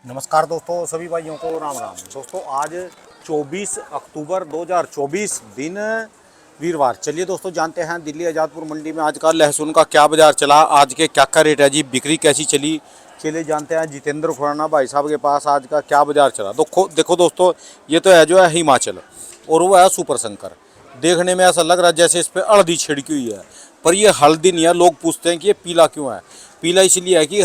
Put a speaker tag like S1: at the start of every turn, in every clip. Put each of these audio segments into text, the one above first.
S1: नमस्कार दोस्तों, सभी भाइयों को राम राम। दोस्तों आज 24 अक्टूबर 2024 दिन वीरवार। चलिए दोस्तों जानते हैं दिल्ली आज़ादपुर मंडी में आज का लहसुन का क्या बाजार चला, आज के क्या रेट है जी, बिक्री कैसी चली। चलिए जानते हैं जितेंद्र खुराना भाई साहब के पास आज का क्या बाजार चला। देखो दोस्तों, ये तो है जो है हिमाचल और वो है सुपर शंकर। देखने में ऐसा लग रहा है जैसे इस पर हल्दी छिड़की हुई है, पर ये हल्दी नहीं है। लोग पूछते हैं कि ये पीला क्यों है। पीला इसलिए है कि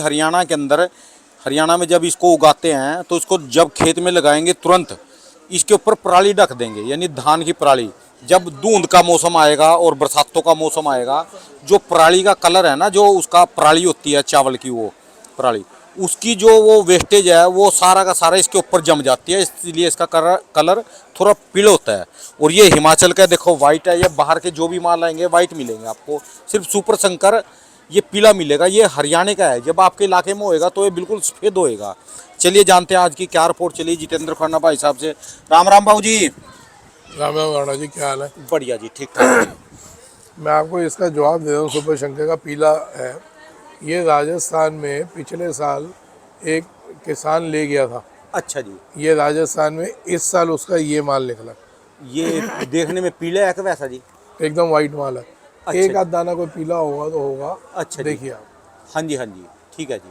S1: हरियाणा में जब इसको उगाते हैं तो इसको जब खेत में लगाएंगे तुरंत इसके ऊपर पराली ढक देंगे, यानी धान की पराली। जब धुंध का मौसम आएगा और बरसातों का मौसम आएगा, जो पराली का कलर है ना, जो उसका पराली होती है चावल की, वो पराली उसकी जो वो वेस्टेज है वो सारा का सारा इसके ऊपर जम जाती है, इसलिए इसका कलर थोड़ा पीला होता है। और ये हिमाचल का देखो वाइट है, ये बाहर के जो भी माल आएंगे वाइट मिलेंगे आपको, सिर्फ सुपर शंकर ये पीला मिलेगा। ये हरियाणा का है, जब आपके इलाके में होएगा तो ये बिल्कुल सफेद होएगा। चलिए जानते हैं आज की क्या रिपोर्ट चली जितेंद्र खुराना भाई साहब से। राम राम बाबू जी।
S2: राम राम राणा जी, क्या हाल है?
S1: बढ़िया जी, ठीक ठाक।
S2: मैं आपको इसका जवाब दे रहा हूँ। सुपर शंकर का पीला है, ये राजस्थान में पिछले साल एक किसान ले गया था।
S1: अच्छा जी।
S2: ये राजस्थान में इस साल उसका ये माल निकला।
S1: ये देखने में पीला है कि वैसा जी?
S2: एकदम वाइट माल है।
S1: अच्छा
S2: एक
S1: जी।
S2: आध दाना कोई पीला होगा तो होगा।
S1: अच्छा जी।
S2: देखिए आप।
S1: हाँ जी हाँ जी, ठीक है जी।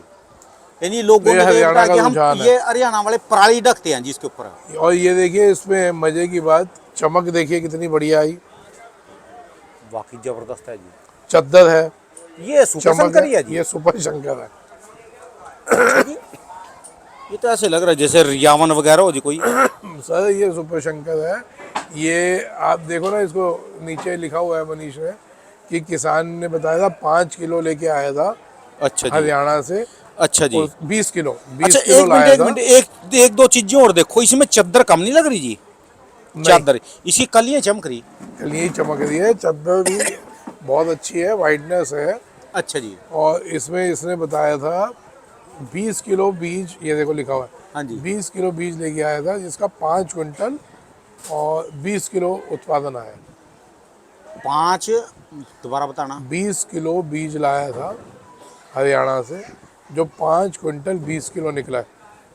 S1: यानी लोगों
S2: ये
S1: में
S2: हरियाणा
S1: देखता है
S2: का
S1: कि हम
S2: रुझान है।
S1: ये हरियाणा वाले पराली ढकते हैं जी इसके ऊपर।
S2: और ये देखिए, इसमें मजे की बात, चमक देखिए कितनी बढ़िया आई।
S1: वाकई जबरदस्त है जी।
S2: चद्दर है,
S1: ये सुपर
S2: चमक
S1: शंकर ही है जी।
S2: ये सुपर शंकर है।
S1: अच्छा जी। ये तो ऐसे लग रहा है जैसे रियावन वगैरह हो जी कोई।
S2: सर ये सुपर शंकर है। ये आप देखो ना, इसको नीचे लिखा हुआ है मनीष ने कि किसान ने बताया था 5 किलो लेके आया था
S1: अच्छा जी।
S2: हरियाणा से।
S1: अच्छा जी।
S2: 20 किलो
S1: अच्छा
S2: 20 किलो
S1: एक मिनट
S2: लाया
S1: एक
S2: था।
S1: मिनट, एक दो चीजें और देखो, इसमें चद्दर कम नहीं लग रही जी?
S2: नहीं,
S1: चादर इसकी कलियां चमक रही।
S2: यही चमक रही है। चद्दर भी बहुत अच्छी है, वाइटनेस है।
S1: अच्छा जी।
S2: और इसमें इसने बताया था 20 किलो बीज, ये देखो लिखा हुआ है।
S1: हाँ जी।
S2: 20 किलो बीज लेके आया था, जिसका 5 क्विंटल और 20 किलो उत्पादन आया।
S1: 5, दोबारा बताना।
S2: 20 किलो बीज लाया था हरियाणा से, जो 5 क्विंटल 20 किलो निकला है।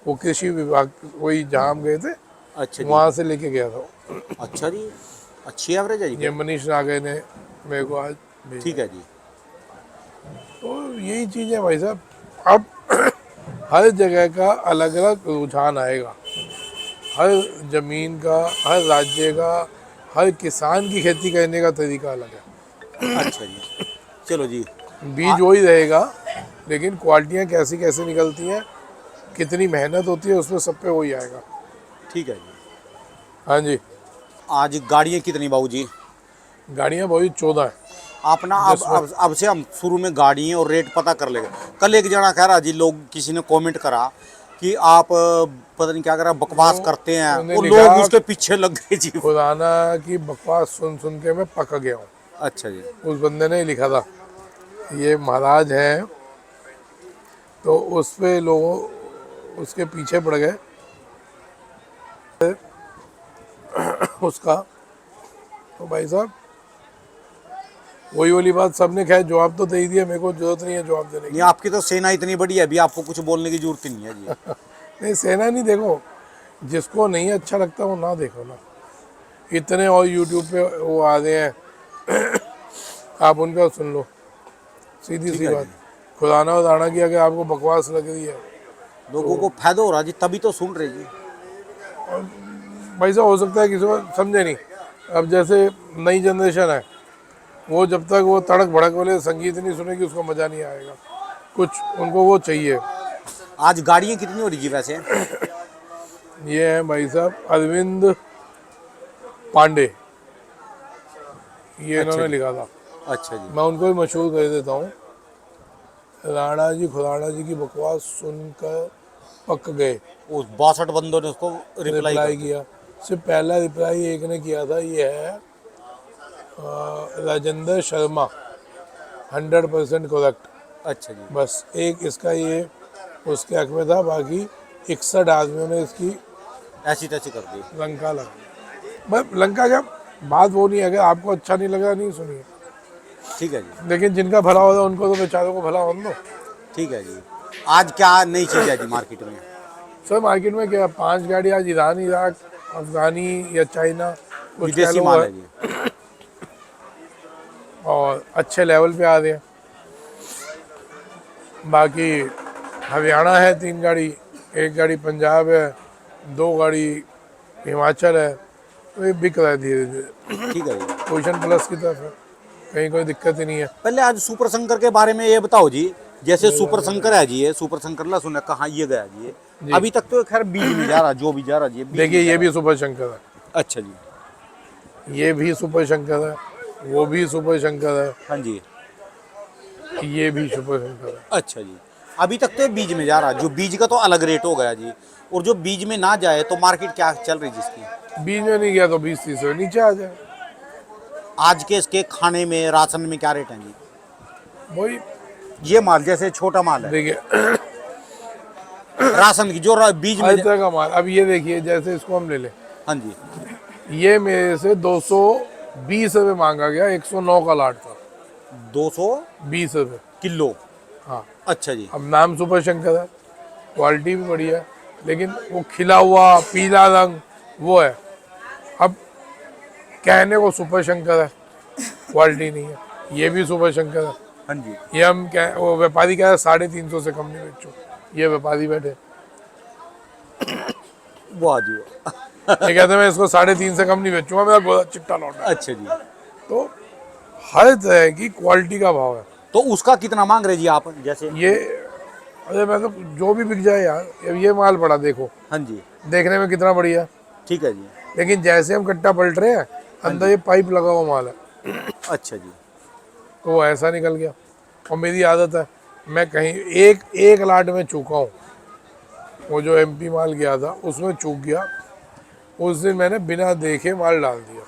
S2: वो कृषि विभाग, वही जहाँ हम गए थे
S1: अच्छा जी।
S2: वहाँ से लेके गया था।
S1: अच्छा जी, अच्छी एवरेज है जी
S2: ये
S1: फिर।
S2: मनीष नागे ने मेरे को आज भेजा।
S1: ठीक है जी।
S2: तो यही चीज़ है भाई साहब। अब हर जगह का अलग अलग रुझान आएगा, हर जमीन का, हर राज्य का, हर किसान की खेती करने का तरीका अलग है।
S1: अच्छा जी, चलो जी।
S2: बीज वही रहेगा, लेकिन क्वालिटियाँ कैसी कैसी निकलती हैं, कितनी मेहनत होती है, उसमें सब पे वही आएगा।
S1: ठीक है जी।
S2: हाँ जी।
S1: आज गाड़ियाँ कितनी बाबू जी?
S2: गाड़ियाँ वही 14 है।
S1: आप ना अब से हम शुरू में गाड़ी और रेट पता कर लेंगे। कल एक जना कह रहा जी, लोग किसी ने कमेंट करा कि आप पता नहीं क्या करा, बकवास करते हैं,
S2: उन्होंने
S1: और
S2: लिखा
S1: लोग उसके पीछे लग गए जी।
S2: खुराना की बकवास सुन सुन के मैं पक गया हूँ।
S1: अच्छा जी।
S2: उस बंदे ने लिखा था, ये महाराज हैं, तो उस पे लोग उसके पीछे पड़ गए उसका। तो भाई साहब वही वाली बात, सबने खैर जवाब तो दे ही दिया, मेरे को जरूरत नहीं है जवाब देने की।
S1: नहीं, आपकी तो सेना इतनी बड़ी है, अभी आपको कुछ बोलने की जरूरत ही नहीं है जी।
S2: नहीं, सेना नहीं, देखो जिसको नहीं अच्छा लगता वो ना देखो ना। इतने और यूट्यूब पे वो आ रहे हैं आप उनका सुन लो, सीधी सी
S1: है
S2: बात। खुराना और राणा की अगर आपको बकवास लग रही है,
S1: लोगों को फायदा हो रहा जी, तभी तो सुन रहे जी।
S2: भाई साहब हो सकता है किसी को समझे नहीं। अब जैसे नई जनरेशन है, वो जब तक वो तड़क भड़क वाले संगीत नहीं सुनेगी उसको मज़ा नहीं आएगा। कुछ उनको वो चाहिए।
S1: आज गाड़ियाँ कितनी हो रही जी वैसे?
S2: ये है भाई साहब अरविंद पांडे, ये इन्होंने लिखा था।
S1: अच्छा जी।
S2: मैं उनको भी मशहूर कर देता हूँ। राणा जी खुराना जी की बकवास सुनकर पक गए।
S1: उस 62 बंदों ने उसको रिप्लाई
S2: किया। सिर्फ पहला रिप्लाई एक ने किया था, ये है राजेंद्र शर्मा, 100% करेक्ट।
S1: अच्छा जी।
S2: बस एक इसका ये उसके हक में था, बाकी 61 आदमियों ने इसकी
S1: ऐसी तैसी कर दी।
S2: लंका लगा। बस लंका क्या बात, वो नहीं है। अगर आपको अच्छा नहीं लगा नहीं सुनिए,
S1: ठीक है जी।
S2: लेकिन जिनका भला होता है उनको तो बेचारों को भला होने दो।
S1: ठीक है जी। आज क्या नई चीज़ है जी मार्केट में?
S2: सर मार्केट में क्या 5 गाड़ी आज ईरान, इराक, अफगानी या चाइना कुछ कह
S1: विदेशी
S2: लो
S1: माल
S2: है,
S1: है जी।
S2: और अच्छे लेवल पे आ रहे हैं। बाकी हरियाणा है 3 गाड़ी, 1 गाड़ी पंजाब है, 2 गाड़ी हिमाचल है। तो ये बिक रहा है धीरे धीरे,
S1: ठीक है जी।
S2: पोजिशन प्लस की तरफ है, कहीं कोई दिक्कत ही नहीं है।
S1: पहले आज सुपर शंकर के बारे में ये बताओ जी। जैसे सुपर शंकर है जी, ये सुपर शंकर लहसुन है, कहाँ ये गया जी ये?
S2: जी।
S1: अभी तक तो खैर बीज में जा रहा, जो भी जा रहा जी, बीज
S2: देखिए
S1: में जा
S2: ये
S1: रहा।
S2: भी सुपर शंकर है,
S1: अच्छा जी।
S2: ये भी सुपर शंकर है, वो भी सुपर शंकर है,
S1: हाँ जी।
S2: ये भी सुपर शंकर है।
S1: अच्छा जी। अभी तक तो ये बीज में जा रहा, जो बीज का तो अलग रेट हो गया जी। और जो बीज में ना जाए तो मार्केट क्या चल रही जिसकी?
S2: बीच में नहीं गया तो 20-30 रुपये नीचे आ जाए।
S1: आज के इसके खाने में, राशन में क्या रेट है जी?
S2: वही
S1: ये माल जैसे छोटा माल है,
S2: देखिए
S1: राशन की जो बीज में
S2: हर तरह का माल। अब ये देखिए जैसे इसको हम ले लें,
S1: हाँ जी।
S2: ये मेरे से 220 रुपये मांगा गया, 109 का लाट था,
S1: 220
S2: रुपये
S1: किलो।
S2: हाँ।
S1: अच्छा जी।
S2: अब नाम सुपर शंकर है, क्वालिटी भी बढ़िया है, लेकिन वो खिला हुआ पीला रंग वो है। अब कहने को सुपर शंकर है, क्वालिटी नहीं है। ये भी सुपर शंकर है,
S1: हाँ जी।
S2: ये हम कह, वो व्यापारी कह रहा है 350 से कम नहीं बेचो, ये व्यापारी बैठे
S1: वाह जी वाह।
S2: ये कहते हैं मैं इसको 350 से कम नहीं बेचूंगा, मेरा गोदा चिट्टा लौटा है।
S1: अच्छा जी।
S2: तो हर तरह की क्वालिटी का भाव है।
S1: तो उसका कितना मांग रहे जी आप? जैसे
S2: ये अरे मैं तो जो भी बिक जाए यार। अब ये माल पड़ा देखो,
S1: हाँ जी।
S2: देखने में कितना बढ़िया,
S1: ठीक है जी।
S2: लेकिन जैसे हम कट्टा पलट रहे हैं अंदर ये पाइप लगा हुआ माल है,
S1: अच्छा जी।
S2: तो वो ऐसा निकल गया। और मेरी आदत है, मैं कहीं एक लाट में चूका हूँ। वो जो एमपी माल गया था उसमें चूक गया, उस दिन मैंने बिना देखे माल डाल दिया।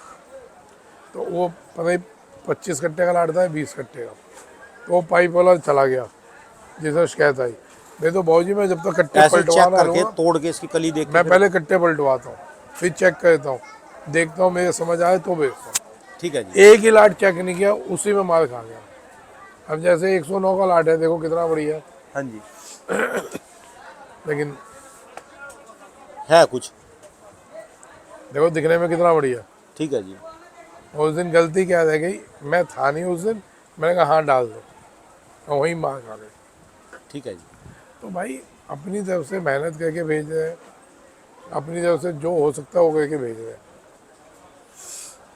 S2: तो वो पता नहीं 25 कट्टे का लाट था, 20 कट्टे का, तो वो पाइप वाला चला गया जिसे शिकायत आई। मैं तो भाजी मैं जब तक कट्टे
S1: ऐसे चेक
S2: पलटवाना
S1: करके
S2: लूँगा,
S1: तोड़ के इसकी कली देख के
S2: मैं
S1: फिर-
S2: पहले कट्टे पलटवाता हूँ, फिर चेक करता हूँ, देखता हूँ मेरे समझ आए तो बेचता हूँ।
S1: ठीक है जी।
S2: एक ही लाट चेक नहीं किया, उसी में माल खा गया। अब जैसे 109 का लाट है, देखो कितना बढ़िया है,
S1: हाँ जी।
S2: लेकिन
S1: है कुछ।
S2: देखो दिखने में कितना बढ़िया।
S1: ठीक है जी।
S2: उस दिन गलती क्या रह गई, मैं था नहीं उस दिन, मैंने कहा हाँ डाल दो, और वहीं मार खा गई।
S1: ठीक है जी।
S2: तो भाई अपनी तरफ से मेहनत करके भेज रहे हैं, अपनी तरफ से जो हो सकता है वो करके भेज रहे हैं।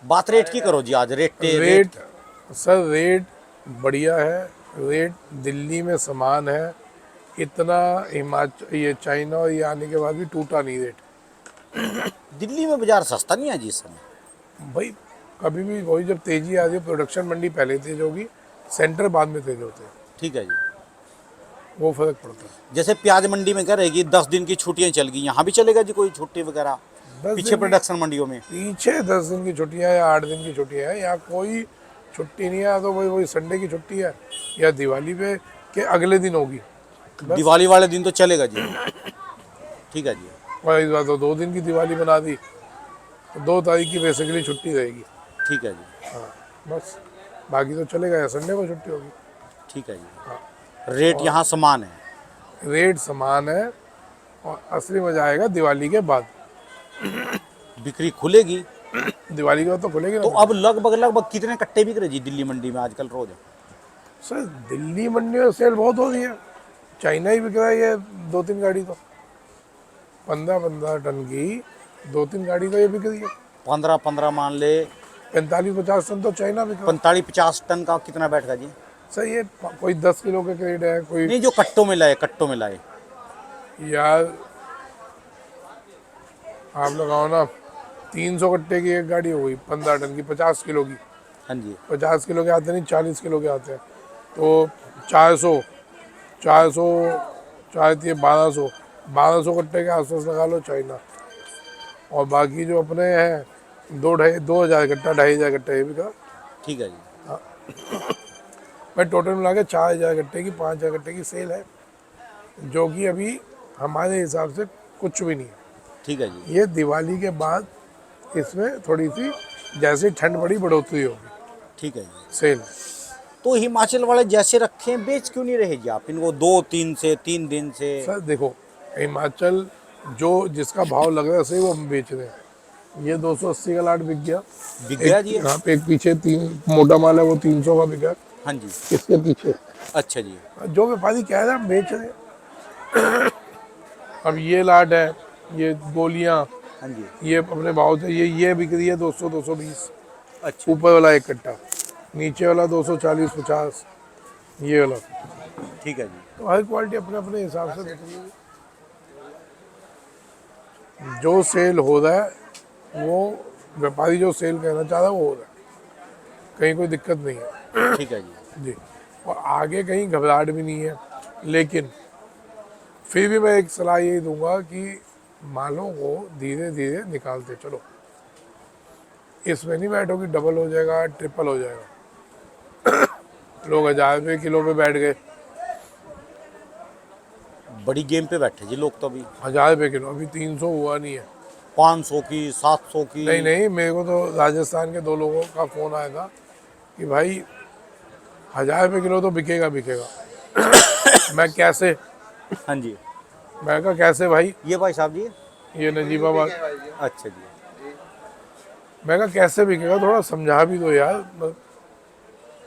S1: बात रेट की करो जी आज।
S2: रेट सर रेट बढ़िया है, रेट दिल्ली में समान है। इतना हिमाचल ये चाइना और ये आने के बाद भी टूटा नहीं रेट।
S1: दिल्ली में बाजार सस्ता नहीं है जी इस समय?
S2: भाई कभी भी वही, जब तेजी आ रही है प्रोडक्शन मंडी पहले तेज होगी, सेंटर बाद में तेज होते हैं,
S1: ठीक है जी।
S2: वो फर्क पड़ता है।
S1: जैसे प्याज मंडी में कह रहे कि 10 दिन की छुट्टियां चल गई, यहाँ भी चलेगा जी कोई छुट्टी वगैरह?
S2: 10
S1: पीछे
S2: दिन
S1: प्रोडक्शन मंडियों में
S2: पीछे 10 दिन की छुट्टियां या 8 दिन की छुट्टियां है, यहाँ कोई छुट्टी नहीं है। तो भाई वही संडे की छुट्टी है या दिवाली पे के अगले दिन होगी, बस।
S1: दिवाली वाले दिन तो चलेगा जी। ठीक है जी।
S2: और इस बार तो 2 दिन की दिवाली बना दी, तो 2 तारीख की बेसिकली छुट्टी रहेगी।
S1: ठीक है जी।
S2: हाँ बस, बाकी तो चलेगा या संडे को छुट्टी होगी।
S1: ठीक है जी। रेट यहाँ समान है?
S2: रेट समान है, और असली मजा आएगा दिवाली के बाद।
S1: बिक्री खुलेगी
S2: दिवाली के बाद तो खुलेगी
S1: तो
S2: ना।
S1: अब लगभग कितने कट्टे बिक रहे जी दिल्ली मंडी में आजकल रोज?
S2: सर दिल्ली मंडी में सेल बहुत हो रही है, चाइना ही बिक रहा है ये 2-3 गाड़ी, तो 15-15 टन की 2-3 गाड़ी तो ये बिक रही है।
S1: 15 मान ले,
S2: 45-50 टन तो चाइना बिक रहा है।
S1: 45-50 टन का कितना बैठेगा जी?
S2: सर ये कोई 10 किलो के क्रेट है, कोई
S1: नहीं, जो कट्टों में लाए, कट्टों में लाए।
S2: यार आप लगाओ ना, 300 कट्टे की एक गाड़ी हो गई 15 टन की, 50 किलो की।
S1: हाँ जी।
S2: 50 किलो के आते नहीं, 40 किलो के आते हैं, तो 400 चाहती है 1200 कट्टे के आसपास लगा लो चाइना। और बाकी जो अपने हैं 2,500 कट्टा, 2,500 कट्टा ये भी का।
S1: ठीक है जी।
S2: मैं टोटल मिला के 4,000 कट्टे की, 5,000 कट्टे की सेल है, जो कि अभी हमारे हिसाब से कुछ भी नहीं है।
S1: ठीक है जी।
S2: ये दिवाली के बाद इसमें थोड़ी सी जैसे ठंड बड़ी बढ़ोतरी होगी
S1: ठीक है जी।
S2: सेल।
S1: तो हिमाचल वाले जैसे रखे हैं, बेच क्यों नहीं रहे जी आप इनको 2-3 दिन से?
S2: सर देखो हिमाचल जो जिसका भाव लग रहा है सही वो हम बेच रहे हैं। ये 280 का लाट बिक गया।
S1: बिक गया जी।
S2: यहाँ पे एक पीछे तीन मोटा माल है वो 300 का बिका।
S1: हाँ जी।
S2: इसके पीछे
S1: अच्छा जी।
S2: जो व्यापारी कह रहे हैं हम बेच रहे हैं। अब ये लाट है, ये गोलियां,
S1: हाँ जी।
S2: ये अपने भाव से ये बिक रही है 200 220।
S1: अच्छा
S2: ऊपर वाला एक कट्टा, नीचे वाला 240 50, ये वाला।
S1: ठीक है जी।
S2: तो हर क्वालिटी अपने अपने हिसाब से बिक रही है। जो सेल हो रहा है वो व्यापारी जो सेल करना चाह रहा है वो हो रहा है, कहीं कोई दिक्कत नहीं है
S1: ठीक है जी।
S2: जी। और आगे कहीं घबराहट भी नहीं है। लेकिन फिर भी मैं एक सलाह यही दूंगा कि मालों को धीरे धीरे निकालते चलो। इसमें नहीं बैठो कि डबल हो जाएगा ट्रिपल हो जाएगा। लोग 1000 रुपये किलो पे बैठ गए,
S1: बड़ी गेम पे बैठे जी लोग तो अभी।
S2: 1000 रुपये किलो, अभी 300 हुआ नहीं है।
S1: 500 की, 700 की।
S2: नहीं नहीं, मेरे को तो राजस्थान के 2 लोगों का फ़ोन आया था कि भाई 1000 रुपये किलो तो बिकेगा बिकेगा। मैं कैसे,
S1: हाँ जी।
S2: मैं कहा कैसे भाई,
S1: ये भाई साहब जी।
S2: ये नजीबाबाद।
S1: अच्छा जी।
S2: मैं कहा कैसे बिकेगा, थोड़ा समझा भी दो यार।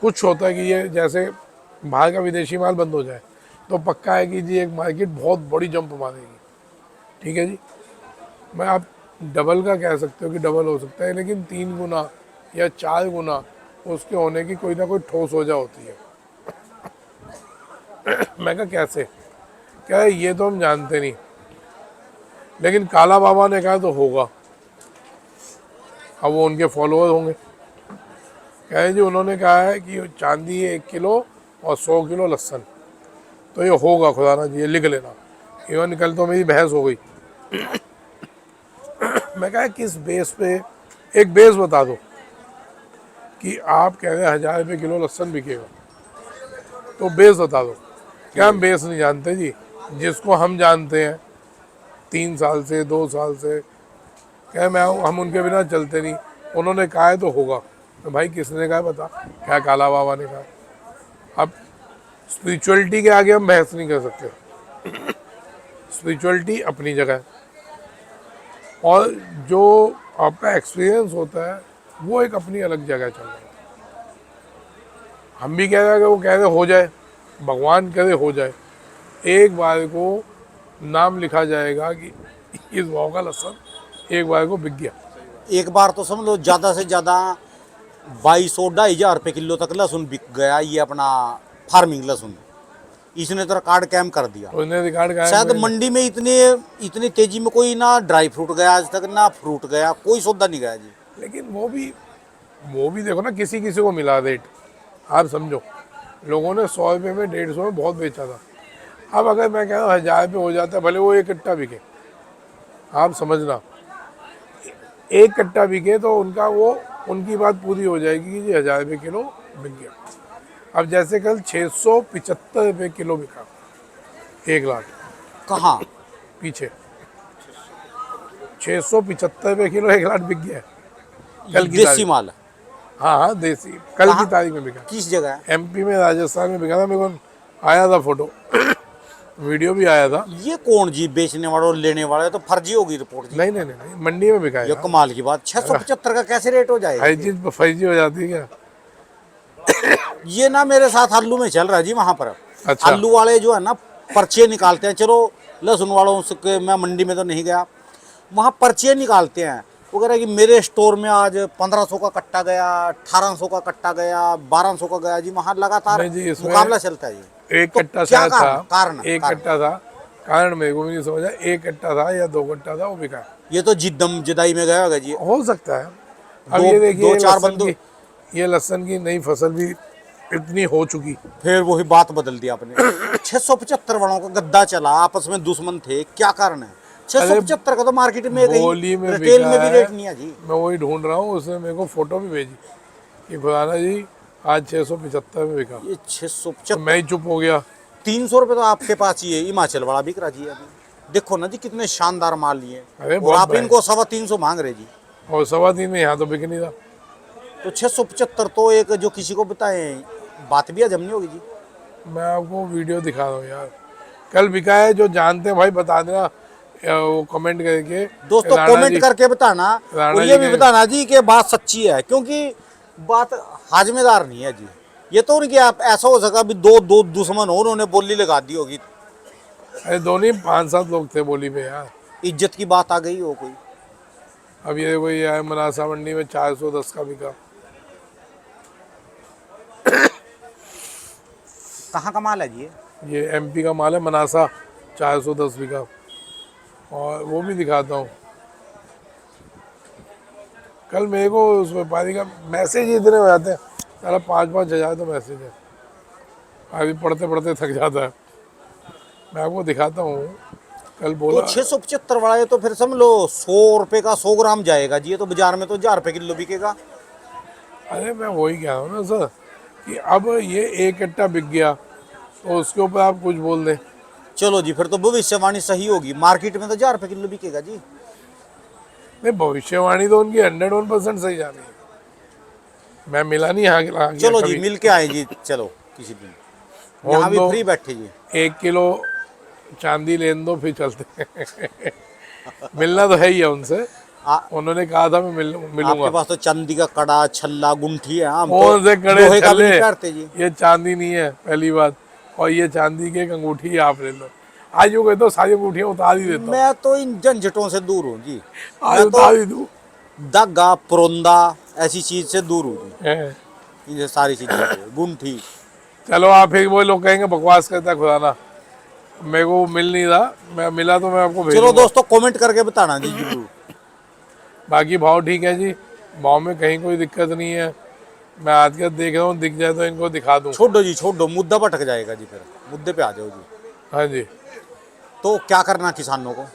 S2: कुछ होता है कि ये जैसे बाहर का विदेशी माल बंद हो जाए तो पक्का है कि जी एक मार्केट बहुत बड़ी जंप मारेगी। ठीक है जी, मैं आप डबल का कह सकते हो कि डबल हो सकता है, लेकिन 3 गुना या 4 गुना उसके होने की कोई ना कोई ठोस वजह होती है। मैं कहा कैसे, क्या है ये तो हम जानते नहीं, लेकिन काला बाबा ने कहा तो होगा। अब वो उनके फॉलोअर होंगे। कहे जी उन्होंने कहा है कि चांदी 1 किलो और 100 किलो लहसन, तो ये होगा खुदा ना जी, ये लिख लेना। इवन कल तो मेरी बहस हो गई। मैं कहा किस बेस पे, एक बेस बता दो कि आप कह रहे हैं 1000 रुपये किलो लहसन बिकेगा, तो बेस बता दो। क्या हम बेस नहीं जानते जी, जिसको हम जानते हैं 3 साल से 2 साल से, क्या मैं हम उनके बिना चलते नहीं। उन्होंने कहा है तो होगा। तो भाई किसने कहा बता, क्या काला बाबा ने कहा। अब स्पिरिचुअलिटी के आगे हम बहस नहीं कर सकते। स्पिरिचुअलिटी अपनी जगह है और जो आपका एक्सपीरियंस होता है वो एक अपनी अलग जगह चल रहा है। हम भी कह रहे हैं कि वो कह रहे हो जाए, भगवान कह रहे हो जाए, एक बार को नाम लिखा जाएगा कि इस भाव का लहसन एक बार को बिक गया।
S1: एक बार तो समझ लो ज़्यादा से ज़्यादा 2200 2,500 रुपये किलो तक लहसुन बिक गया। ये अपना फार्मिंग लहसुन, इसने तो रिकॉर्ड कैम कर दिया।
S2: उसने रिकॉर्ड कायम
S1: शायद
S2: किया।
S1: मंडी में इतनी तेजी में कोई ना ड्राई फ्रूट गया आज तक, ना फ्रूट गया, कोई सौदा नहीं गया जी।
S2: लेकिन वो भी देखो ना, किसी किसी को मिला रेट। आप समझो, लोगों ने 100 रुपये में 150 में बहुत बेचा था। अब अगर मैं कह रहा हूँ 1000 रुपये हो जाता है, भले वो एक कट्टा बिके, आप समझना, एक कट्टा बिके तो उनका वो उनकी बात पूरी हो जाएगी कि जी 1000 रुपये किलो बिक गया। अब जैसे कल 675 रुपये किलो बिका एक लाख,
S1: कहाँ?
S2: पीछे 675 रुपये किलो एक लाख बिक गया कल की
S1: देसी
S2: तारीख।
S1: माल?
S2: हाँ हाँ देसी, कल की
S1: कहाँ?
S2: तारीख में बिका।
S1: किस जगह है?
S2: एमपी में, राजस्थान में बिका था। मेरे को आया था फोटो, वीडियो भी आया था।
S1: ये कौन जी बेचने वाला और लेने वाला? तो फर्जी होगी रिपोर्ट जी।
S2: नहीं नहीं नहीं, नहीं मंडी में बिका
S1: ये
S2: है।
S1: कमाल की बात, 675 का कैसे रेट हो जाएगा?
S2: हर चीज फर्जी हो जाती है क्या?
S1: ये ना मेरे साथ आलू में चल रहा है जी वहाँ पर।
S2: अच्छा।
S1: आलू वाले जो है ना पर्चे निकालते हैं। चलो लहसुन वालों से मैं मंडी में तो नहीं गया, वहाँ पर्चे निकालते हैं। वो कह रहा है कि मेरे स्टोर में आज 1500 का कट्टा गया, 1800 का कट्टा गया, 1200 का गया जी। वहाँ लगातार
S2: नहीं जी, इसमें
S1: मुकाबला चलता है जी।
S2: एक
S1: तो
S2: कट्टा
S1: क्या
S2: शायद था,
S1: कारण
S2: एक कट्टा था, कारण मेरे को भी नहीं समझा, एक कट्टा था या 2 कट्टा था वो बिका।
S1: ये तो जिद्दम जिदाई में गया होगा जी।
S2: हो सकता है। अब
S1: दो-
S2: ये देखिए,
S1: दो चार बंदों,
S2: ये लहसन की नई फसल भी इतनी हो चुकी।
S1: फिर वही बात बदल दी आपने। 675 वालों का गद्दा चला, आपस में दुश्मन थे, क्या कारण है? 675 का तो मार्केट में
S2: बोली
S1: कहीं
S2: में
S1: रिटेल में
S2: बिका
S1: भी
S2: है।
S1: रेट नहीं है जी।
S2: मैं वही ढूंढ रहा हूँ, उसने मेरे को फोटो भी भेजी कि खुदाना जी आज 675 में बिका।
S1: ये
S2: तो
S1: 675,
S2: मैं ही चुप हो गया।
S1: 300 रुपये तो आपके पास ही है, हिमाचल वाला बिक रहा जी अभी। देखो ना जी कितने शानदार माल लिए,
S2: अरे
S1: और
S2: बहुत
S1: आप
S2: बढ़िया।
S1: इनको 350 मांग रहे जी।
S2: और 3.25 में यहाँ तो बिक नहीं था।
S1: तो 675 तो एक जो किसी को बताए बात भी हजम नहीं होगी जी।
S2: मैं आपको वीडियो दिखा रहा हूँ यार, कल बिका है। जो जानते हैं भाई बता देना, वो कमेंट करके
S1: दोस्तों
S2: राणा
S1: कमेंट
S2: जी
S1: करके बताना
S2: राणा
S1: और
S2: जी
S1: ये भी
S2: के
S1: बताना जी कि बात सच्ची है, क्योंकि बात हाजमेदार नहीं है जी। ये तो उनकी आप ऐसा हो सका भी दो दो दुश्मन हो, उन्होंने बोली लगा दी होगी,
S2: अरे दो नहीं 5-7 लोग थे बोली पे यार।
S1: इज्जत की बात आ गई हो कोई।
S2: अब ये देखो, ये है मनासा मंडी में 410 का बिका।
S1: कहाँ का माल है जी ये?
S2: ये एमपी का माल है, मनासा 410 बिका। और वो भी दिखाता हूँ। कल मेरे को उस व्यापारी का मैसेज इतने हो जाते हैं, सारा 5-5 हज़ार तो मैसेज है, अभी पढ़ते पढ़ते थक जाता है। मैं आपको दिखाता हूँ। कल
S1: तो
S2: बोला
S1: 675 वाला, ये तो फिर समझ लो 100 रुपए का 100 ग्राम जाएगा जी। ये तो बाजार में तो 1000 रुपए किलो बिकेगा।
S2: अरे मैं वही कह रहा हूँ ना सर, कि अब ये एक कट्टा बिक गया तो उसके ऊपर आप कुछ बोल दें।
S1: चलो जी, फिर तो भविष्यवाणी सही होगी, मार्केट में तो 1000 रुपए किलो बिकेगा जी।
S2: नहीं, भविष्यवाणी तो उनकी 101% सही जा रही है। मैं मिला नहीं यहाँ गया
S1: चलो जी
S2: कभी।
S1: मिल के आए जी, चलो किसी दिन, यहाँ
S2: होन
S1: भी
S2: दो
S1: फ्री बैठे जी।
S2: 1 किलो चांदी लेन दो, फिर चलते हैं। मिलना तो है ही है उनसे।
S1: आ,
S2: उन्होंने कहा था मैं मिलूंगा।
S1: आपके पास तो चांदी का कड़ा छल्ला गुंठी है, हम तो
S2: कौन से कड़े
S1: लोहे का भी
S2: छल्ले,
S1: नहीं पहनते जी।
S2: ये चांदी नहीं है पहली बात। और ये चांदी की एक अंगूठी आप ले लो। आज यूँ कहते हो सारी अंगूठियाँ उतार ही देता हूँ।
S1: मैं तो इन झंझटों से दूर हूँ जी।
S2: आज
S1: मैं तो
S2: उतार ही दूँ।
S1: धागा पुरंदा ऐसी चीज से दूर हूँ जी।
S2: हैं।
S1: ये सारी चीजें से, गुंठी।
S2: चलो आप फिर वो लोग कहेंगे बकवास करता है खुदाना। मेरे को मिल नहीं रहा, मैं मिला तो मैं आपको
S1: चलो
S2: भेजूंगा।
S1: दोस्तों कमेंट करके बताना जी जरूर।
S2: बाकी भाव ठीक है जी, भाव में कहीं कोई दिक्कत नहीं है। मैं आज का देख रहा हूँ, दिख जाए तो इनको दिखा दूँ।
S1: छोड़ो जी छोड़ो, मुद्दा भटक जाएगा जी, फिर मुद्दे पे आ जाओ जी।
S2: हाँ जी।
S1: तो क्या करना किसानों को?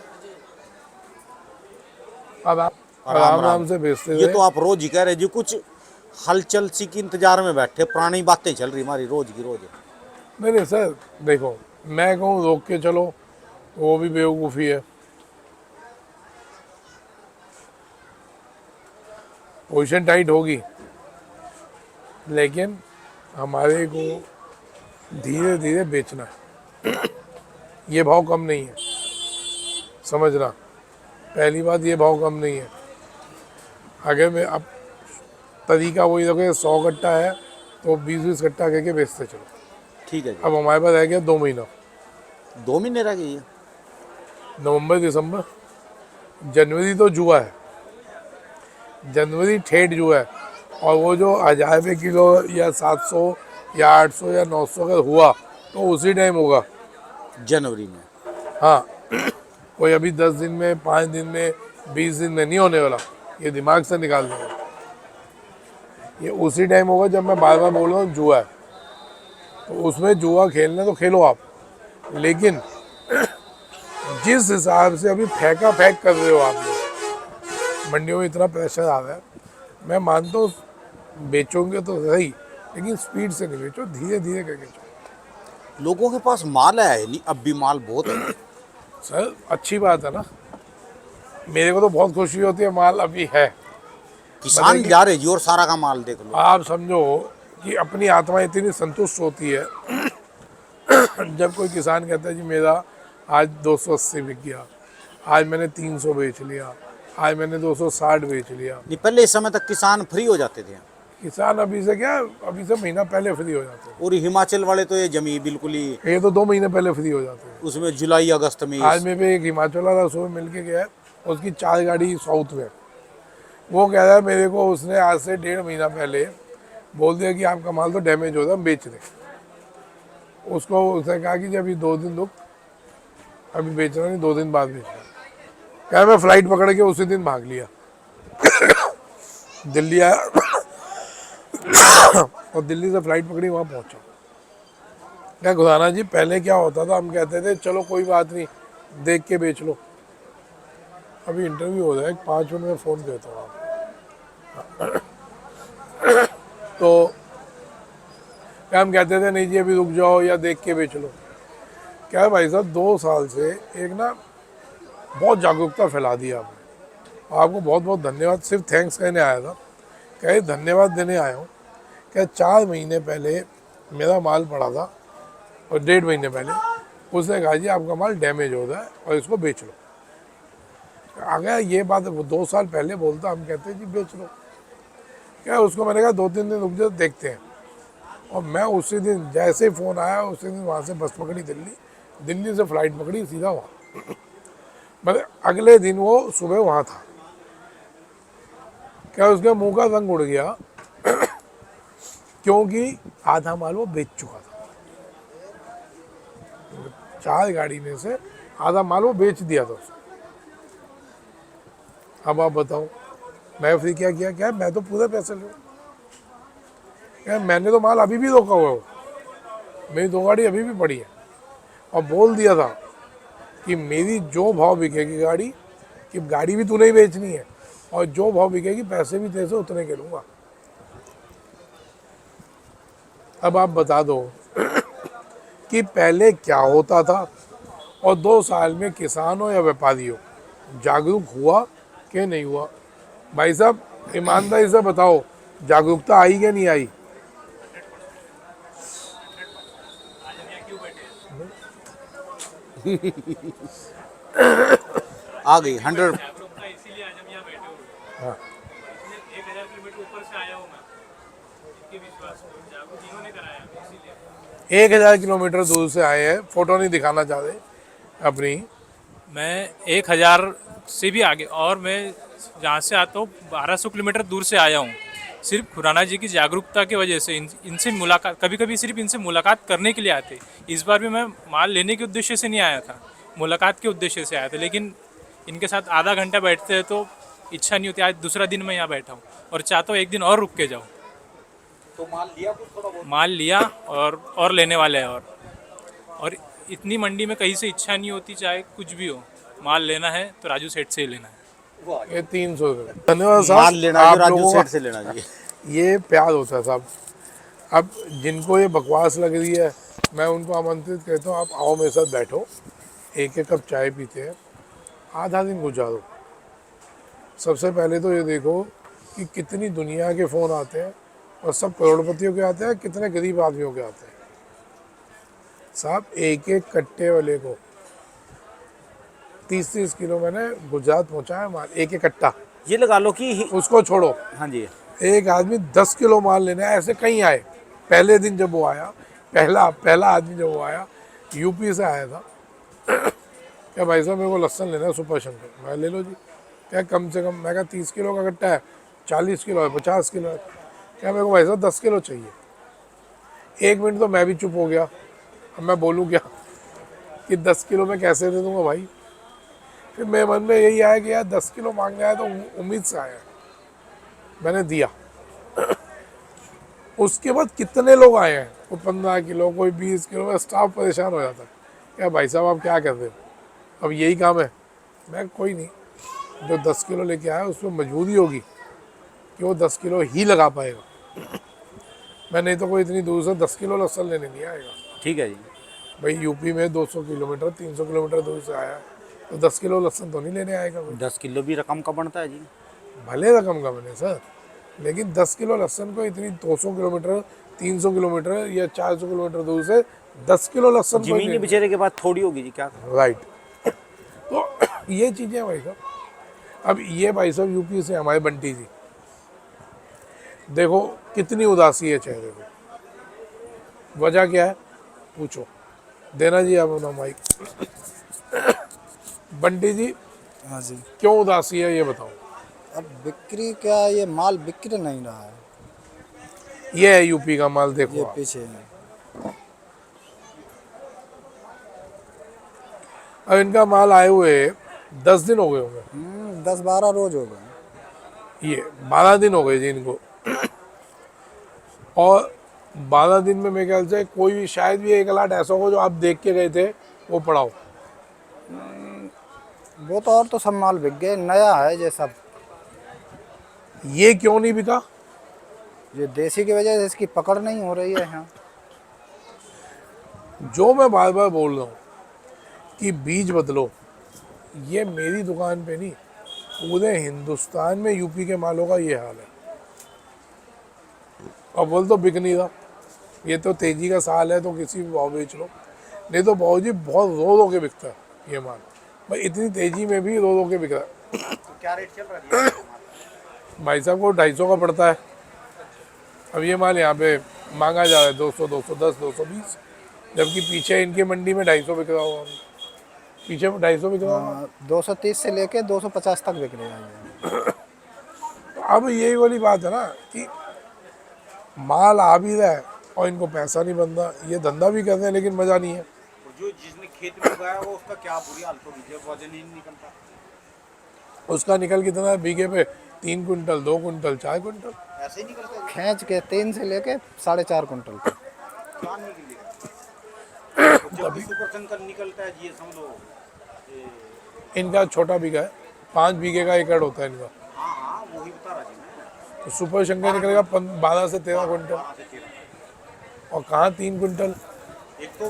S2: अब आप
S1: राम
S2: आराम
S1: राम।
S2: आराम से बेचते
S1: ये
S2: रहे।
S1: तो आप रोज ही कह रहे जी, कुछ हलचल सी की इंतजार में बैठे, पुरानी बातें चल रही हमारी रोज की रोज।
S2: नहीं नहीं सर, देखो मैं कहूँ रोक के चलो तो वो भी बेवकूफ़ी है। पोजीशन टाइट होगी, लेकिन हमारे को धीरे धीरे बेचना है। ये भाव कम नहीं है, समझना। पहली बात, ये भाव कम नहीं है। अगर मैं अब तरीका वही रखे, 100 कट्टा है तो 20-20 कट्टा करके बेचते चलो।
S1: ठीक है जी।
S2: अब हमारे पास रह गया 2 महीना,
S1: 2 महीने रह गई है।
S2: नवंबर दिसंबर। जनवरी तो जुआ है, जनवरी ठेठ जुआ है। और वो जो 1000 रुपये किलो या 700 या 800 या 900 अगर हुआ तो उसी टाइम होगा
S1: जनवरी में।
S2: हाँ। कोई अभी 10 दिन में, 5 दिन में, 20 दिन में नहीं होने वाला। ये दिमाग से निकाल देंगे। ये उसी टाइम होगा जब मैं बार बार बोल रहा हूँ जुआ है। तो उसमें जुआ खेलना तो खेलो आप, लेकिन जिस हिसाब से अभी फेंका फेंक कर रहे हो आप लोग, मंडियों में इतना प्रेशर आ रहा है। मैं मानता हूँ बेचोगे तो सही, लेकिन स्पीड से नहीं बेचो, धीरे धीरे करके चलो।
S1: लोगों के पास माल है नहीं, अब भी माल बहुत है
S2: सर अच्छी बात है ना, मेरे को तो बहुत खुशी होती है माल अभी है।
S1: किसान जा रहे जी, और सारा का माल देख लो।
S2: आप समझो कि अपनी आत्मा इतनी संतुष्ट होती है जब कोई किसान कहता है जी मेरा आज 280 बिक गया, आज मैंने 300 बेच लिया, आज मैंने 260 बेच लिया।
S1: नहीं, पहले इस समय तक किसान फ्री हो जाते थे,
S2: किसान अभी से क्या, अभी से महीना पहले फ्री हो जाते हैं।
S1: और हिमाचल वाले तो ये जमी बिल्कुल ही,
S2: ये तो 2 महीने पहले फ्री हो जाते हैं।
S1: उसमें जुलाई अगस्त में।
S2: आज मेरे पे एक हिमाचल वाला सुबह मिल के गया है, उसकी 4 गाड़ी साउथ में। वो कह रहा है मेरे को, उसने आज से 1.5 महीना पहले बोल दिया कि आपका माल तो डैमेज हो रहा है, बेच दे। उसको उसने कहा कि अभी 2 दिन रुक, अभी बेचना नहीं, 2 दिन बाद बेचना। क्या मैं फ्लाइट पकड़ के उसी दिन भाग लिया दिल्ली आया और दिल्ली से फ्लाइट पकड़ी, वहाँ पहुँचा। क्या खुदाना जी, पहले क्या होता था, हम कहते थे चलो कोई बात नहीं, देख के बेच लो। अभी इंटरव्यू हो जाए, 5 मिनट में फ़ोन करता हूँ आप। तो क्या हम कहते थे नहीं जी अभी रुक जाओ या देख के बेच लो। क्या है भाई साहब, 2 साल से एक ना बहुत जागरूकता फैला दी आपने। आपको बहुत बहुत धन्यवाद। सिर्फ थैंक्स कहने आया था, क्या धन्यवाद देने आया हूँ। क्या 4 महीने पहले मेरा माल पड़ा था, और 1.5 महीने पहले उसने कहा जी आपका माल डैमेज हो रहा है और इसको बेच लो। अगर ये बात वो 2 साल पहले बोलता, हम कहते जी बेच लो। क्या उसको मैंने कहा 2-3 दिन रुक जाओ देखते हैं। और मैं उसी दिन जैसे ही फ़ोन आया उसी दिन वहाँ से बस पकड़ी दिल्ली, दिल्ली से फ्लाइट पकड़ी सीधा वहाँ। मतलब अगले दिन वो सुबह वहाँ था। क्या उसके मुंह का रंग उड़ गया क्योंकि आधा माल वो बेच चुका था। 4 गाड़ी में से आधा माल वो बेच दिया था उसने। अब आप बताओ, मैं फिर क्या किया, क्या मैं तो पूरे पैसे लूँ। क्या मैंने तो माल अभी भी रोका हुआ है, मेरी 2 गाड़ी अभी भी पड़ी है। और बोल दिया था कि मेरी जो भाव बिकेगी गाड़ी, कि गाड़ी भी तूने ही बेचनी है और जो भाव बिकेगी पैसे भी तेरे से उतने के लूँगा। अब आप बता दो कि पहले क्या होता था और 2 साल में किसान हो या व्यापारी हो जागरूक हुआ कि नहीं हुआ। भाई साहब ईमानदारी से बताओ, जागरूकता आई कि नहीं आई?
S1: आ गई 100।
S3: जागरूकता इसीलिए आज हम यहाँ बैठे हुए हैं।
S2: हाँ।
S3: इतने 1000 किलोमीटर ऊपर से आया हूँ मैं, इनके विश्वास को जागरूक इन्होंने कराया हमें, इसीलिए
S2: 1000 किलोमीटर दूर से आए हैं, फोटो नहीं दिखाना चाहते अपनी।
S3: मैं 1000 से भी आगे, और मैं जहाँ से आता हूँ 1200 किलोमीटर दूर से आया हूँ। सिर्फ खुराना जी की जागरूकता की वजह से इनसे मुलाकात, कभी कभी सिर्फ इनसे मुलाकात करने के लिए आते। इस बार भी मैं माल लेने के उद्देश्य से नहीं आया था, मुलाकात के उद्देश्य से आया था। लेकिन इनके साथ आधा घंटा बैठते हैं तो इच्छा नहीं होती। आज दूसरा दिन मैं यहाँ बैठा हूँ और चाहता हूँ एक दिन और रुक के जाऊँ।
S1: तो माल लिया कुछ थोड़ा बहुत?
S3: माल लिया और लेने वाले हैं। और इतनी मंडी में कहीं से इच्छा नहीं होती, चाहे कुछ भी हो, माल लेना है तो राजू सेठ से ही लेना है।
S2: ये 300 रुपये। धन्यवाद साहब।
S1: माल लेना
S2: आप
S1: जो राजू
S2: लोगों
S1: सेठ
S2: का
S1: से लेना चाहिए।
S2: ये प्यार होता है साहब। अब जिनको ये बकवास लग रही है, मैं उनको आमंत्रित करता हूँ, आप आओ मेरे साथ बैठो, एक एक कप चाय पीते हैं, आधा दिन गुजारो। सबसे पहले तो ये देखो कि कितनी दुनिया के फ़ोन आते हैं और सब करोड़पतियों के आते हैं, कितने गरीब आदमियों के आते हैं। साहब एक एक कट्टे वाले को 30-30 किलो मैंने गुजरात पहुँचाया माल, एक एक कट्टा।
S1: ये लगा लो कि
S2: उसको छोड़ो,
S1: हाँ जी,
S2: एक आदमी 10 किलो माल लेने आया, ऐसे कहीं आए। पहले दिन जब वो आया, पहला आदमी जब वो आया, यूपी से आया था। क्या भाई साहब मेरे को लहसन लेना है सुपर शंकर। मैं ले लो जी। क्या कम से कम, मैं कहा 30 किलो का कट्टा है, 40 किलो है, 50 किलो है। क्या मेरे को भाई साहब 10 किलो चाहिए। 1 मिनट तो मैं भी चुप हो गया। अब मैं बोलूँ क्या कि 10 किलो में कैसे दे दूँगा भाई। फिर मेरे मन में यही आया कि यार 10 किलो मांगने आया तो उम्मीद से आया, मैंने दिया। उसके बाद कितने लोग आए हैं, कोई 15 किलो, कोई 20 किलो में, स्टाफ परेशान हो जाता है। क्या भाई साहब आप क्या करते हो, अब यही काम है। मैं कोई नहीं, जो 10 किलो लेके आया उसमें मजबूरी होगी कि वो 10 किलो ही लगा पाएगा। मैं नहीं तो कोई इतनी दूर से 10 किलो लहसुन लेने नहीं आएगा।
S1: ठीक है जी।
S2: भाई यूपी में 200 किलोमीटर 300 किलोमीटर दूर से आया तो 10 किलो लहसुन तो नहीं लेने आएगा कोई।
S1: 10 किलो भी रकम का बनता है जी।
S2: भले रकम का बने सर, लेकिन 10 किलो लहसुन को इतनी 200 किलोमीटर 300 किलोमीटर या 400 किलोमीटर दूर से 10 किलो लहसुन
S1: जमीन बेचने के बाद थोड़ी होगी जी, क्या
S2: राइट। तो ये चीज़ें भाई साहब, अब ये भाई साहब यूपी से हमारे बंटी जी, देखो कितनी उदासी है चेहरे पे। वजह क्या है पूछो, देना जी आप अपना माइक। बंटी जी
S4: हाँ जी।
S2: क्यों उदासी है ये बताओ।
S4: अब बिक्री क्या, ये माल बिक्री नहीं रहा है,
S2: ये है यूपी का माल, देखो
S4: ये
S2: आप।
S4: पीछे है।
S2: अब इनका माल आए हुए 10 दिन हो गए होंगे,
S4: 10-12 रोज हो गए।
S2: ये 12 दिन हो गए जी इनको। और 12 दिन में मेरे ख्याल से कोई भी, शायद भी एक लाट ऐसा हो जो आप देख के गए थे वो पड़ाओ।
S4: वो तो और तो सब माल बिक गए, नया है ये सब।
S2: ये क्यों नहीं बिका?
S4: ये देसी की वजह से इसकी पकड़ नहीं हो रही है यहाँ।
S2: जो मैं बार बार बोल रहा हूँ कि बीज बदलो, ये मेरी दुकान पे नहीं, पूरे हिंदुस्तान में यूपी के मालों का ये हाल है। अब बोल तो बिक नहीं रहा, ये तो तेजी का साल है तो किसी भी भाव बेच लो, नहीं तो भाव जी बहुत रो रो के बिकता है ये माल। भाई इतनी तेजी में भी रो रो के बिक रहा है।
S1: तो क्या रेट चल रहा है?
S2: भाई साहब को 250 का पड़ता है। अब ये माल यहाँ पे मांगा जा रहा है 200, 210, 220, जबकि पीछे इनकी मंडी में 250 बिक रहा होगा। पीछे में 250 बिक रहा होगा।
S4: 230 से लेके 250 तक बिक रहा है।
S2: तो अब यही वाली बात है ना कि माल आ भी रहा है और इनको पैसा नहीं बनता। ये धंधा भी करते हैं लेकिन मज़ा नहीं है।
S1: और जो जिसने खेत में उगाया वो उसका क्या बुरी हालत होगी जब वजन ही नहीं निकलता।
S2: उसका निकल कितना है बीघे पे? 3 कुंटल, 2 कुंटल, 4 कुंटल।
S1: ऐसे ही निकलता है।
S4: खींच के 3 से लेके 4.5 कुंटल तक।
S1: क्या निकलेगा? तो जब भी सुपर शंकर निकलता है जी, ये समझ लो।
S2: इनका छोटा बीघा है, 5 बीघे का एकड़ होता है इनका।
S1: हाँ हाँ, वही बता रहा जी मैं।
S2: तो सुपर शंकर निकलेगा 12 से 13 कुंटल।
S1: 12 से 13।
S2: और कहाँ 3 कुंटल?
S1: एक तो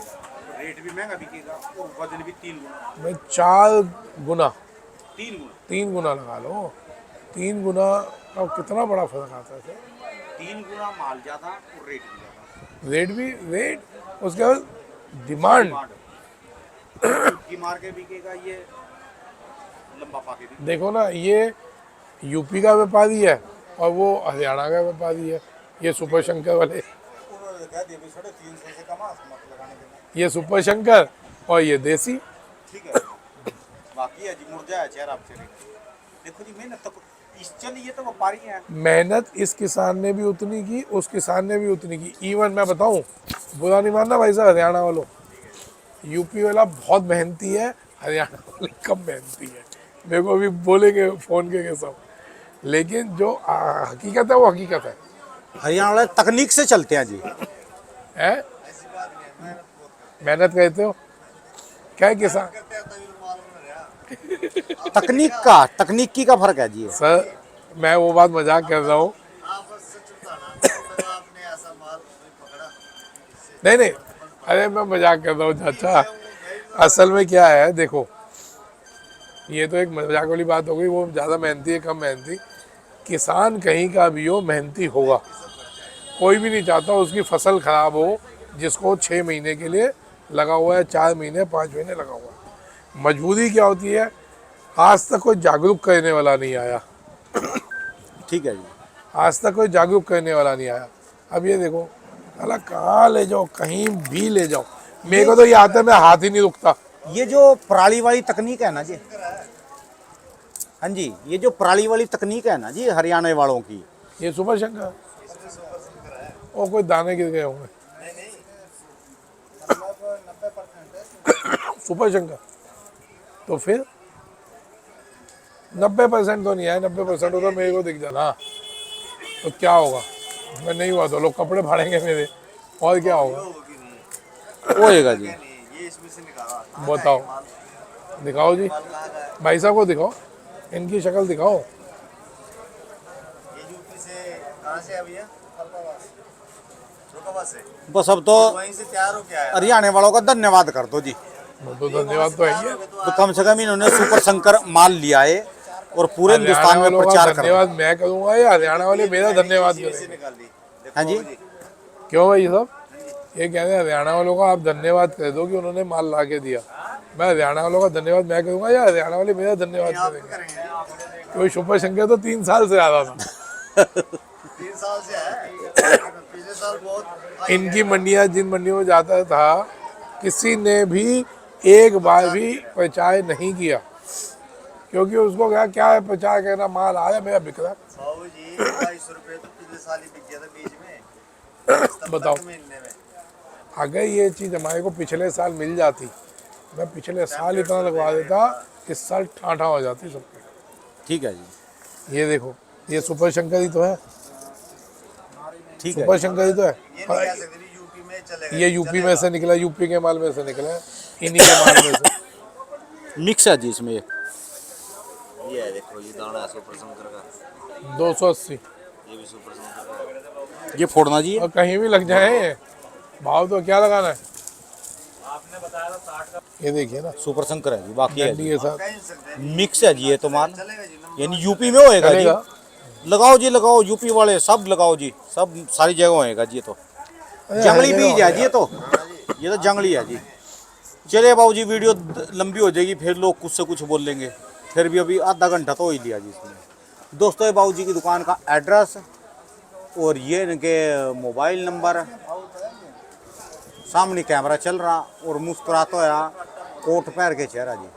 S1: रेट भी महंगा बिकेगा और वजन भी 3 गुना।
S2: मैं 4 गुना,
S1: 3 गुना।
S2: 3 गुना लगा लो। 3 गुना का कितना बड़ा फर्क आता है।
S1: 3 गुना माल ज्यादा और रेट भी ज्यादा।
S2: रेट उसके बाद डिमांड।
S1: की मार के बिकेगा ये लंबा पाके भी।
S2: देखो ना, ये यूपी का व्यापारी है और वो हरियाणा का व्यापारी है। ये सुपर शंकर वाले,
S1: उन्होंने कहा दिया 350 से कम मत लगाने देना।
S2: ये सुपर शंकर और ये देसी।
S1: ठीक है। बाकी है जी मुरझाया चेहरा आपसे। देखो जी मेहनत तो इस चलिए तो व्यापारी हैं।
S2: मेहनत इस किसान ने भी उतनी की, उस किसान ने भी उतनी की। इवन मैं बताऊं, बुरा नहीं मानना भाई साहब, हरियाणा वालों, यूपी वाला बहुत मेहनती है, हरियाणा वाले कम मेहनती है। मेरे को अभी बोलेंगे फ़ोन के सब, लेकिन जो हकीकत है वो हकीकत है।
S1: हरियाणा वाले तकनीक से चलते हैं जी।
S2: है मेहनत कहते हो क्या है किसान?
S1: तकनीकी का फर्क है जी।
S2: सर मैं वो बात मजाक कर रहा हूँ। नहीं नहीं, अरे मैं मजाक कर रहा हूँ चाचा। असल में क्या है, देखो ये तो एक मजाक वाली बात हो गई। वो ज़्यादा मेहनती है कम मेहनती, किसान कहीं का भी हो मेहनती होगा। कोई भी नहीं चाहता उसकी फसल खराब हो, जिसको 6 महीने के लिए लगा हुआ है, 4 महीने 5 महीने लगा हुआ है। मजबूरी क्या होती है, आज तक कोई जागरूक करने वाला नहीं आया।
S1: ठीक है जी।
S2: आज तक कोई जागरूक करने वाला नहीं आया। अब ये देखो, अला कहाँ ले जाओ, कहीं भी ले जाओ, मेरे को तो ये आता है, मैं हाथ ही नहीं रुकता।
S1: ये जो पराली वाली तकनीक है ना जी, हाँ जी, ये जो पराली वाली तकनीक है ना जी हरियाणा वालों की,
S2: ये सुपर शंकर और कोई दाने गिर गए होंगे। सुपर शंकर तो फिर 90% तो नहीं है। 90% तो मेरे को दिख जाना। तो क्या होगा, मैं नहीं हुआ तो लोग कपड़े फाड़ेंगे मेरे, और क्या होगा?
S1: होएगा जी।
S2: बताओ, दिखाओ जी, भाई साहब को दिखाओ, इनकी शक्ल दिखाओ।
S1: बस अब तो हरियाणा वालों का धन्यवाद कर दो जी।
S2: वो तो धन्यवाद तो है ही है।
S1: तो कम से कम इन्होंने सुपर शंकर माल लिया है और पूरे हिंदुस्तान
S2: हरियाणा
S1: में
S2: वालों का
S1: प्रचार कर।
S2: धन्यवाद मैं करूंगा या हरियाणा वाले मेरा धन्यवाद करेंगे?
S1: हाँ जी।
S2: क्यों भाई साहब, ये कह रहे हैं हरियाणा वालों का आप धन्यवाद कर दो कि उन्होंने माल ला के दिया। मैं हरियाणा वालों का धन्यवाद मैं करूंगा या हरियाणा वाले मेरा धन्यवाद करेंगे? कोई सुपर शंकर तो 3 साल से आ रहा था।
S5: 3 साल से है। पिछले साल बहुत
S2: इनकी मंडियां, जिन मंडियों में जाता था, किसी ने भी एक बार भी प्रचार नहीं किया, क्योंकि उसको क्या है प्रचार करना, माल आया मेरा बिक रहा।
S5: बाबू जी 250 रुपए तो पिछले साल ही बिक गया था बीच में।
S2: बताओ,
S5: महीने में
S2: अगर ये चीज़ हमारे को पिछले साल मिल जाती, मैं पिछले साल इतना लगवा देता, इस साल ठाठा हो जाती सबकी।
S1: ठीक है जी।
S2: ये देखो, ये सुपर शंकर ही तो है।
S1: ठीक है।
S2: सुपर शंकर ही तो है।
S5: ये नहीं कह सकते यूपी में चलेगा।
S2: ये यूपी में से निकला, यूपी के माल में से निकला है, इन्हीं के माल में से।
S1: मिक्स है जी इसमें।
S5: ये है देखो, ये दाना है सुपर शंकर का,
S2: 280।
S5: ये भी सुपर शंकर का है।
S1: ये फोड़ना जी।
S2: और कहीं भी लग जाए भाव तो क्या लगाना है। ये देखिए ना,
S1: सुपर शंकर है जी। बाकी है
S2: डंडी
S1: जी।
S2: के साथ
S5: कह नहीं सकते,
S1: मिक्स है जी ये तो माल।
S5: चलेगा जी।
S1: यानी यूपी में होएगा जी।
S2: चलेगा।
S1: लगाओ जी लगाओ, यूपी वाले सब लगाओ जी, सब सारी जगह होएगा जी। ये तो जंगली बीज है जी। ये तो जंगली है जी। चलिए बाबू जी, वीडियो लंबी हो जाएगी, फिर लोग कुछ से कुछ बोल लेंगे। फिर भी अभी आधा घंटा तो हो ही लिया जी इसमें। दोस्तों ये बाबू जी की दुकान का एड्रेस और ये इनके मोबाइल नंबर, सामने कैमरा चल रहा और मुस्कुराता हुआ कोट पहन के चेहरा जी।